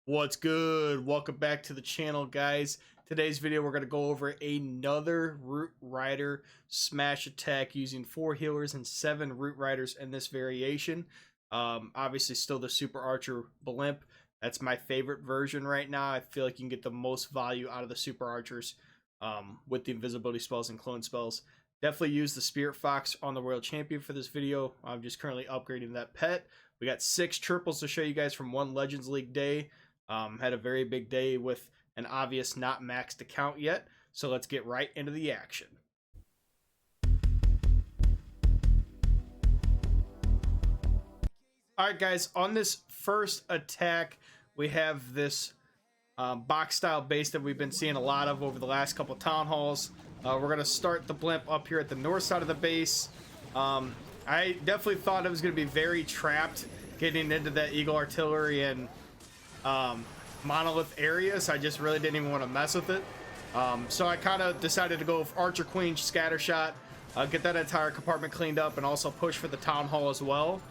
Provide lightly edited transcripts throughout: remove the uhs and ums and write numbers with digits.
What's good? Welcome back to the channel, guys. Today's video we're going to go over another Root Rider smash attack using 4 healers and 7 Root Riders in this variation. Obviously still the Super Archer Blimp. That's my favorite version right now. I feel like you can get the most value out of the Super Archers with the invisibility spells and clone spells. Definitely use the Spirit Fox on the Royal Champion for this video. I'm just currently upgrading that pet. We got 6 triples to show you guys from one Legends League day. Had a very big day with an obvious not maxed account yet, so let's get right into the action. Alright guys, on this first attack we have this box style base that we've been seeing a lot of over the last couple town halls. We're going to start the blimp up here at the north side of the base. I definitely thought it was going to be very trapped getting into that Eagle Artillery and monolith areas. I just really didn't even want to mess with it. So I kind of decided to go with Archer Queen scatter shot, get that entire compartment cleaned up, and also push for the town hall as well.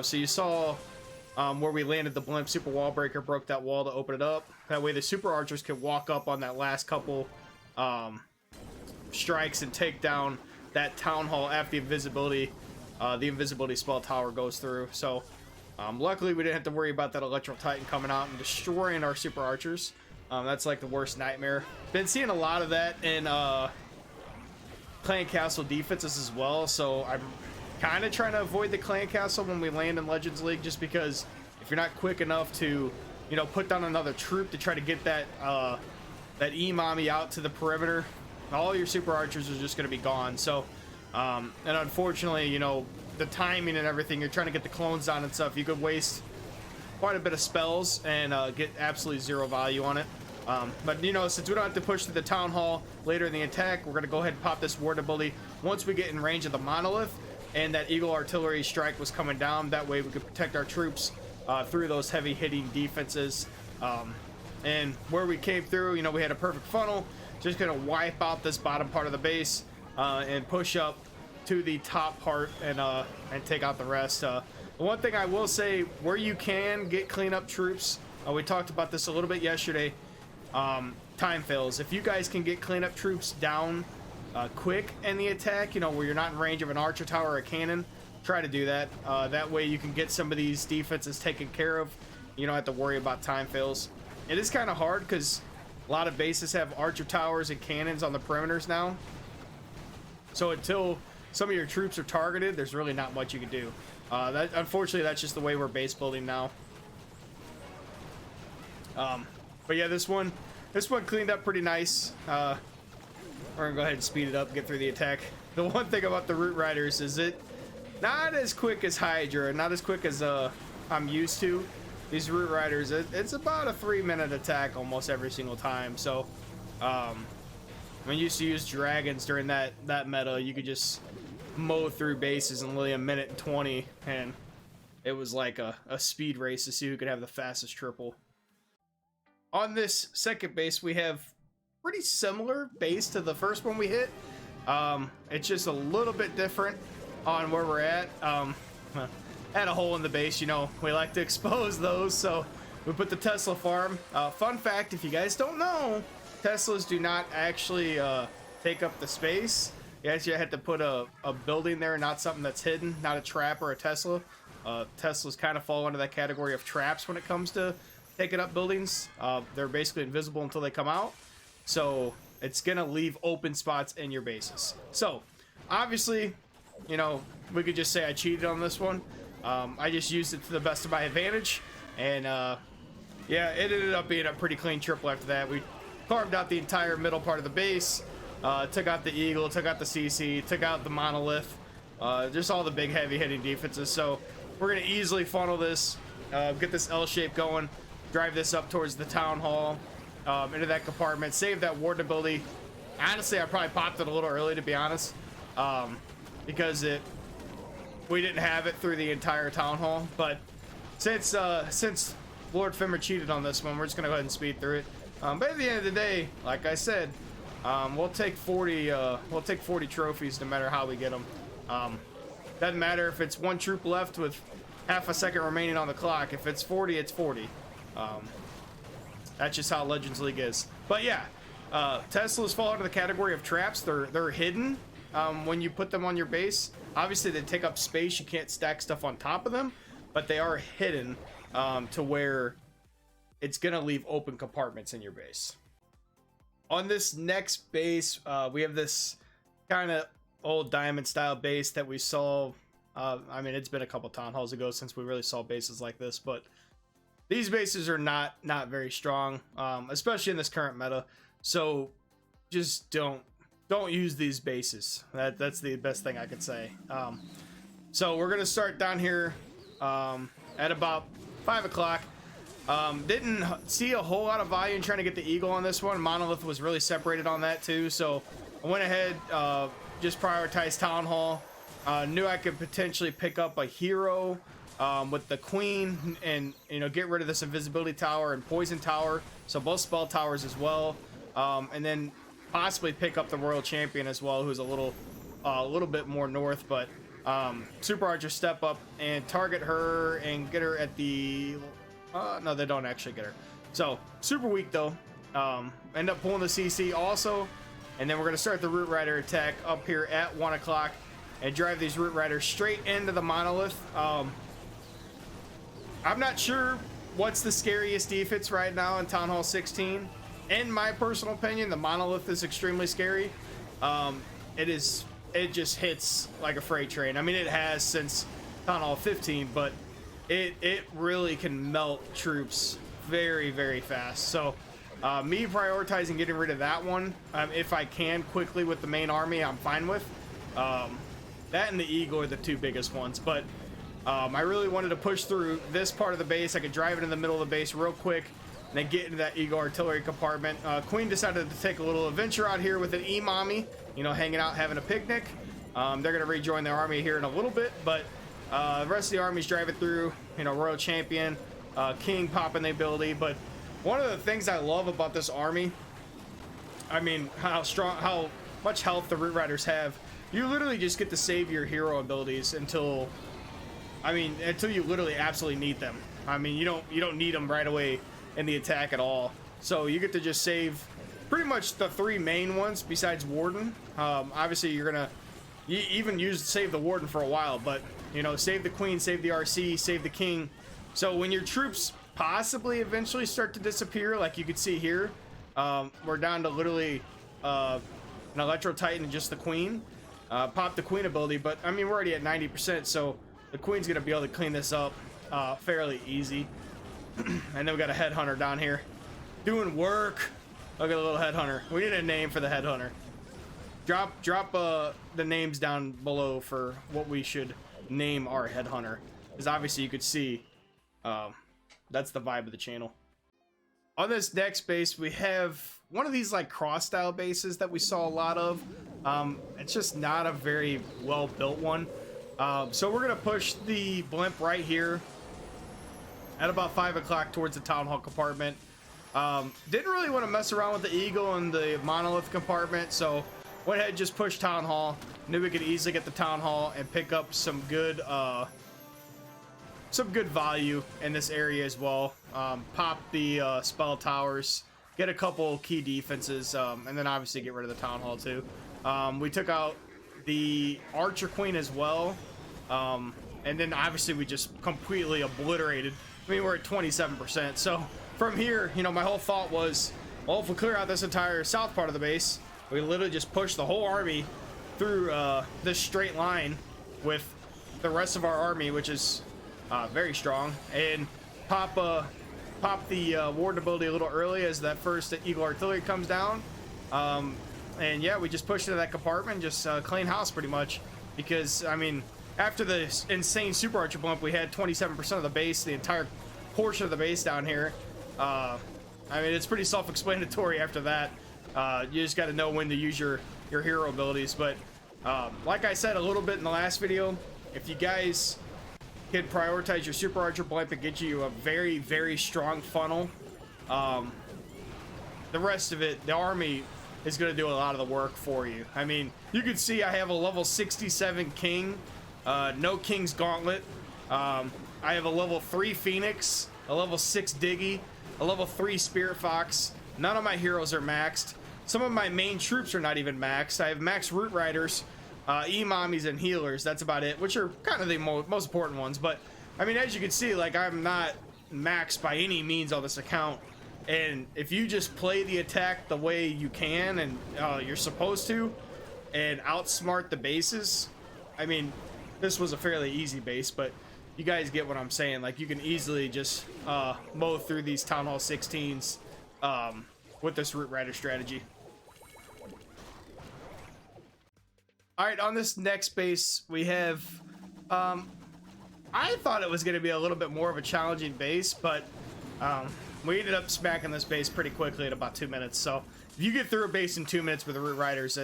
So you saw where we landed the blimp. Super wall breaker broke that wall to open it up. That way the super archers could walk up on that last couple strikes and take down that town hall after the invisibility spell tower goes through. So luckily we didn't have to worry about that Electro Titan coming out and destroying our super archers. That's like the worst nightmare. Been seeing a lot of that in clan castle defenses as well, so I'm kind of trying to avoid the clan castle when we land in Legends League, just because if you're not quick enough to, you know, put down another troop to try to get that that E-mommy out to the perimeter, all your super archers are just going to be gone. So and unfortunately, you know, the timing and everything, you're trying to get the clones down and stuff, you could waste quite a bit of spells and get absolutely zero value on it. But you know, since we don't have to push to the town hall later in the attack, we're going to go ahead and pop this ward ability once we get in range of the monolith and that Eagle Artillery strike was coming down. That way we could protect our troops through those heavy hitting defenses. And where we came through, you know, we had a perfect funnel, just going to wipe out this bottom part of the base and push up to the top part and take out the rest. One thing I will say, where you can get cleanup troops, we talked about this a little bit yesterday, time fails. If you guys can get cleanup troops down quick in the attack, you know, where you're not in range of an archer tower or a cannon, try to do that. That way you can get some of these defenses taken care of. You don't have to worry about time fails. It is kind of hard because a lot of bases have archer towers and cannons on the perimeters now, so until some of your troops are targeted, there's really not much you can do. Unfortunately, that's just the way we're base building now. But yeah, this one cleaned up pretty nice. We're gonna go ahead and speed it up, get through the attack. The one thing about the Root Riders is it not as quick as Hydra, not as quick as I'm used to. These Root Riders, it's about a 3-minute attack almost every single time. So when you used to use dragons during that meta, you could just mow through bases in only 1:20, and it was like a speed race to see who could have the fastest triple. On this second base, we have pretty similar base to the first one we hit. It's just a little bit different on where we're at. Had a hole in the base, you know, we like to expose those, so we put the Tesla farm. Fun fact, if you guys don't know, Teslas do not actually take up the space. You actually have to put a building there, not something that's hidden, not a trap or a Tesla. Teslas kind of fall under that category of traps when it comes to taking up buildings. They're basically invisible until they come out, so it's gonna leave open spots in your bases. So obviously, you know, we could just say I cheated on this one. I just used it to the best of my advantage, and yeah, it ended up being a pretty clean triple after that. We carved out the entire middle part of the base, took out the Eagle, took out the CC, took out the monolith, just all the big heavy hitting defenses. So we're gonna easily funnel this, get this L shape going, drive this up towards the town hall, into that compartment, save that ward ability. Honestly, I probably popped it a little early, to be honest, because we didn't have it through the entire town hall. But since Lord Fimmer cheated on this one, we're just gonna go ahead and speed through it. But at the end of the day, like I said, we'll take 40 trophies no matter how we get them. Doesn't matter if it's one troop left with half a second remaining on the clock. If it's 40, it's 40. That's just how Legends League is. But yeah, Teslas fall into the category of traps. They're hidden when you put them on your base. Obviously, they take up space. You can't stack stuff on top of them, but they are hidden to where it's going to leave open compartments in your base. On this next base, we have this kind of old diamond style base that we saw. I mean, it's been a couple town halls ago since we really saw bases like this, but these bases are not very strong, especially in this current meta. So just don't use these bases. That's the best thing I could say. So we're gonna start down here at about 5 o'clock. Didn't see a whole lot of value in trying to get the eagle on this one. Monolith was really separated on that too, so I went ahead, just prioritized town hall. Knew I could potentially pick up a hero with the queen and, you know, get rid of this invisibility tower and poison tower, so both spell towers as well, and then possibly pick up the royal champion as well, who's a little bit more north. But super archer step up and target her and get her at the no, they don't actually get her, so super weak though. End up pulling the CC also, and then we're gonna start the root rider attack up here at 1 o'clock and drive these root riders straight into the monolith. I'm not sure what's the scariest defense right now in Town Hall 16. In my personal opinion, the monolith is extremely scary. It just hits like a freight train. I mean, it has since Town Hall 15, but it really can melt troops very, very fast. So me prioritizing getting rid of that one, if I can quickly with the main army, I'm fine with. That and the eagle are the two biggest ones, but I really wanted to push through this part of the base. I could drive it in the middle of the base real quick and then get into that eagle artillery compartment. Queen decided to take a little adventure out here with an E-mommy, you know, hanging out, having a picnic. They're going to rejoin their army here in a little bit, but the rest of the army's driving through, you know, royal champion, king popping the ability. But one of the things I love about this army, I mean, how much health the root riders have. You literally just get to save your hero abilities until you literally absolutely need them. I mean, you don't need them right away in the attack at all. So you get to just save pretty much the three main ones besides Warden. Obviously, you're gonna even save the Warden for a while, but you know, save the Queen, save the RC, save the King. So when your troops possibly eventually start to disappear, like you could see here, we're down to literally an Electro Titan and just the Queen. Pop the Queen ability, but I mean, we're already at 90%, so the Queen's gonna be able to clean this up fairly easy. And then we got a headhunter down here doing work. Look at the little headhunter. We need a name for the headhunter. Drop the names down below for what we should name our headhunter, because obviously you could see that's the vibe of the channel. On this next base, we have one of these like cross style bases that we saw a lot of. It's just not a very well built one. So we're gonna push the blimp right here at about 5 o'clock towards the town hall compartment. Didn't really want to mess around with the eagle and the monolith compartment, so went ahead and just pushed town hall. Knew we could easily get the town hall and pick up some good value in this area as well. Pop the spell towers, get a couple key defenses, and then obviously get rid of the town hall too. We took out the archer queen as well, and then obviously we just completely obliterated. I mean, we're at 27%, so from here, you know, my whole thought was, well, if we clear out this entire south part of the base, we literally just push the whole army through this straight line with the rest of our army, which is very strong, and pop the Warden ability a little early as that first eagle artillery comes down. And yeah, we just pushed into that compartment, just clean house pretty much, because I mean, after the insane super archer bump, we had 27% of the base, the entire portion of the base down here. I mean, it's pretty self-explanatory after that. You just got to know when to use your hero abilities. But like I said a little bit in the last video, if you guys can prioritize your super archer blimp and get you a very, very strong funnel, the rest of it, the army is going to do a lot of the work for you. I mean, you can see I have a level 67 king, no king's gauntlet. I have a level 3 phoenix, a level 6 diggy, a level 3 Spirit Fox. None of my heroes are maxed. Some of my main troops are not even maxed. I have max Root Riders, E-Mommies, and Healers. That's about it, which are kind of the most important ones. But, I mean, as you can see, like, I'm not maxed by any means on this account. And if you just play the attack the way you can and you're supposed to, and outsmart the bases, I mean, this was a fairly easy base, but you guys get what I'm saying. Like, you can easily just mow through these Town Hall 16s with this Root Rider strategy. Alright, on this next base, we have... I thought it was going to be a little bit more of a challenging base, but we ended up smacking this base pretty quickly in about 2 minutes. So, if you get through a base in 2 minutes with the Root Riders,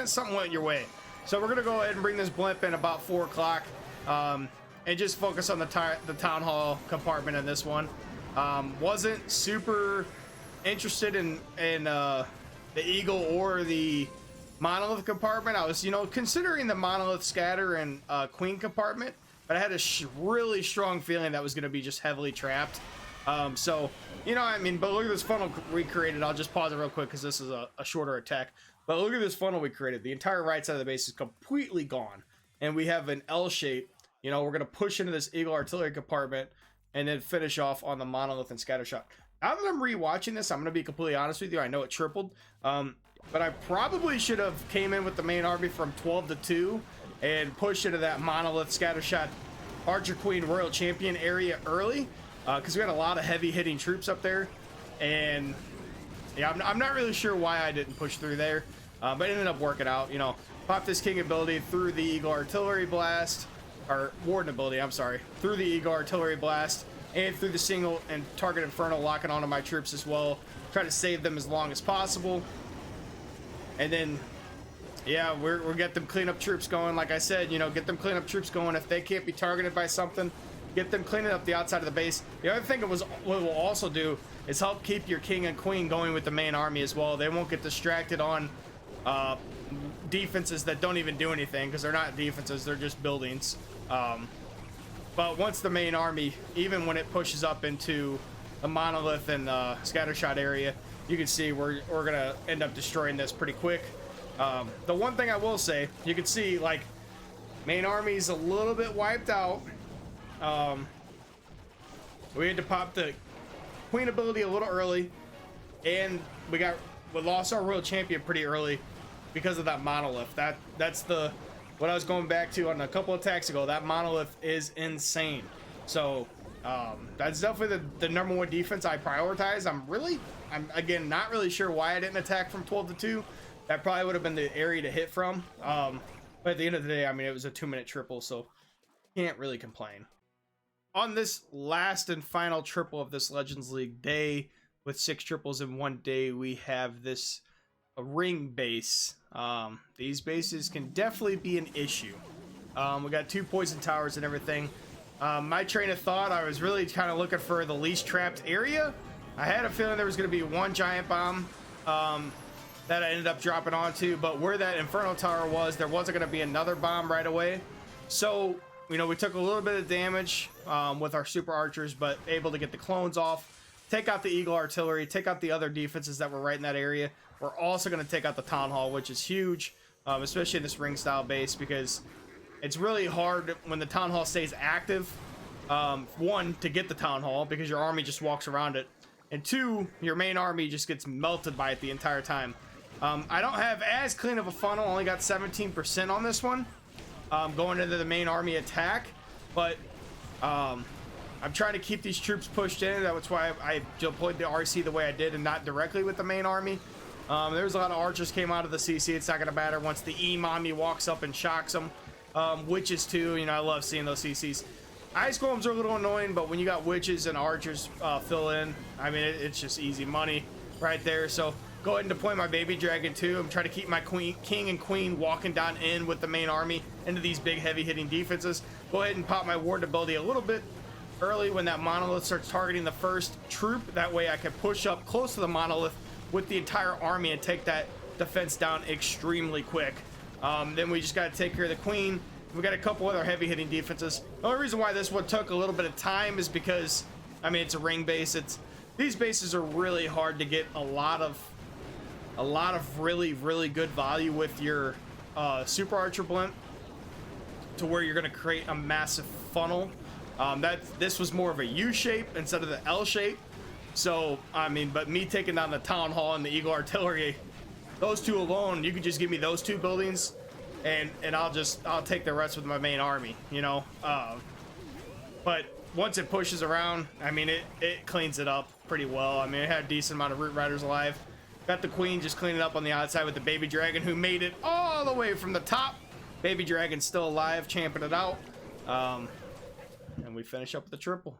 something went your way. So we're going to go ahead and bring this blimp in about 4 o'clock and just focus on the Town Hall compartment in this one. Wasn't super interested in the Eagle or the Monolith compartment. I was, you know, considering the Monolith Scatter and Queen compartment, but I had a really strong feeling that was going to be just heavily trapped. So, you know, I mean, but look at this funnel we created. I'll just pause it real quick because this is a shorter attack. But look at this funnel we created. The entire right side of the base is completely gone. And we have an L shape. You know, we're going to push into this Eagle Artillery compartment and then finish off on the Monolith and Scattershot. Now that I'm rewatching this, I'm going to be completely honest with you. I know it tripled. But I probably should have came in with the main army from 12 to 2 and pushed into that Monolith, Scattershot, Archer Queen, Royal Champion area early. Because we had a lot of heavy hitting troops up there. And yeah, I'm not really sure why I didn't push through there. But it ended up working out. You know, pop this King ability through the Eagle Artillery Blast. Or Warden ability, I'm sorry. Through the Eagle Artillery Blast. And through the single and target Inferno, locking onto my troops as well. Try to save them as long as possible. And then, yeah, we'll get them cleanup troops going. Like I said, you know, get them cleanup troops going. If they can't be targeted by something, get them cleaning up the outside of the base. The other thing what we'll also do is help keep your King and Queen going with the main army as well. They won't get distracted on defenses that don't even do anything, because they're not defenses, they're just buildings. But once the main army, even when it pushes up into the Monolith and Scattershot area, you can see we're gonna end up destroying this pretty quick. The one thing I will say, you can see, like, main army's a little bit wiped out. We had to pop the Queen ability a little early, and we lost our Royal Champion pretty early because of that Monolith. That's what I was going back to on a couple of attacks ago. That Monolith is insane. So that's definitely the number one defense I prioritize. I'm again not really sure why I didn't attack from 12 to 2. That probably would have been the area to hit from. But at the end of the day, I mean, it was a 2-minute triple, so can't really complain. On this last and final triple of this Legends League day, with 6 triples in one day, we have this ring base. These bases can definitely be an issue. We got 2 poison towers and everything. My train of thought, I was really kind of looking for the least trapped area. I had a feeling there was going to be 1 giant bomb that I ended up dropping onto, but where that Inferno Tower was, there wasn't going to be another bomb right away. So, you know, we took a little bit of damage with our super archers, but able to get the clones off, take out the Eagle Artillery, take out the other defenses that were right in that area. We're also going to take out the Town Hall, which is huge, especially in this ring style base, because it's really hard when the Town Hall stays active. 1, to get the Town Hall, because your army just walks around it, and 2, your main army just gets melted by it the entire time. I don't have as clean of a funnel, only got 17% on this one, going into the main army attack, but I'm trying to keep these troops pushed in. That's why I deployed the RC the way I did and not directly with the main army. There's a lot of archers came out of the CC. It's not going to matter once the E-Mommy walks up and shocks them. Witches too, you know, I love seeing those CCs. Ice Golems are a little annoying, but when you got witches and archers fill in, I mean, it's just easy money right there. So go ahead and deploy my baby dragon too. I'm trying to keep my King and Queen walking down in with the main army into these big heavy hitting defenses. Go ahead and pop my ward ability a little bit early when that Monolith starts targeting the first troop. That way I can push up close to the Monolith with the entire army and take that defense down extremely quick. Then we just got to take care of the Queen. We got a couple other heavy hitting defenses. The only reason why this one took a little bit of time is because, I mean, it's a ring base. these bases are really hard to get a lot of really good value with your super archer blimp, to where you're going to create a massive funnel. This was more of a U shape instead of the L shape. So I mean, but me taking down the town hall and the Eagle artillery, those two alone, you could just give me those two buildings, and I'll take the rest with my main army, you know. But once it pushes around, I mean, it cleans it up pretty well. I mean, it had a decent amount of root riders alive. Got the queen just cleaning up on the outside with the baby dragon, who made it all the way from the top. Baby dragon's still alive, champing it out. And we finish up with the triple.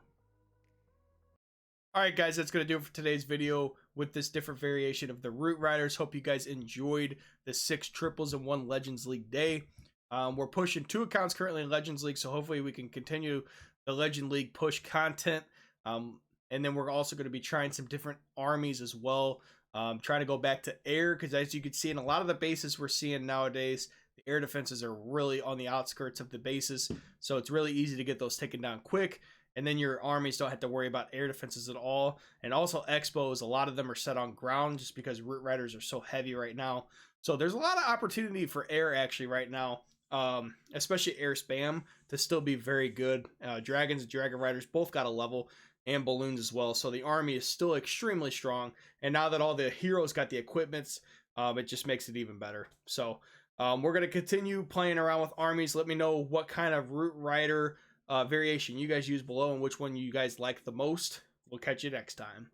All right, guys, that's going to do it for today's video with this different variation of the Root Riders. Hope you guys enjoyed the 6 triples in one Legends League day. We're pushing 2 accounts currently in Legends League, so hopefully we can continue the Legend League push content. And then we're also going to be trying some different armies as well. Trying to go back to air, because as you can see in a lot of the bases we're seeing nowadays, the air defenses are really on the outskirts of the bases. So it's really easy to get those taken down quick. And then your armies don't have to worry about air defenses at all. And also expos, a lot of them are set on ground just because root riders are so heavy right now. So there's a lot of opportunity for air actually right now, especially air spam, to still be very good. Dragons and dragon riders both got a level, and balloons as well. So the army is still extremely strong. And now that all the heroes got the equipments, it just makes it even better. So we're going to continue playing around with armies. Let me know what kind of root rider variation you guys use below and which one you guys like the most. We'll catch you next time.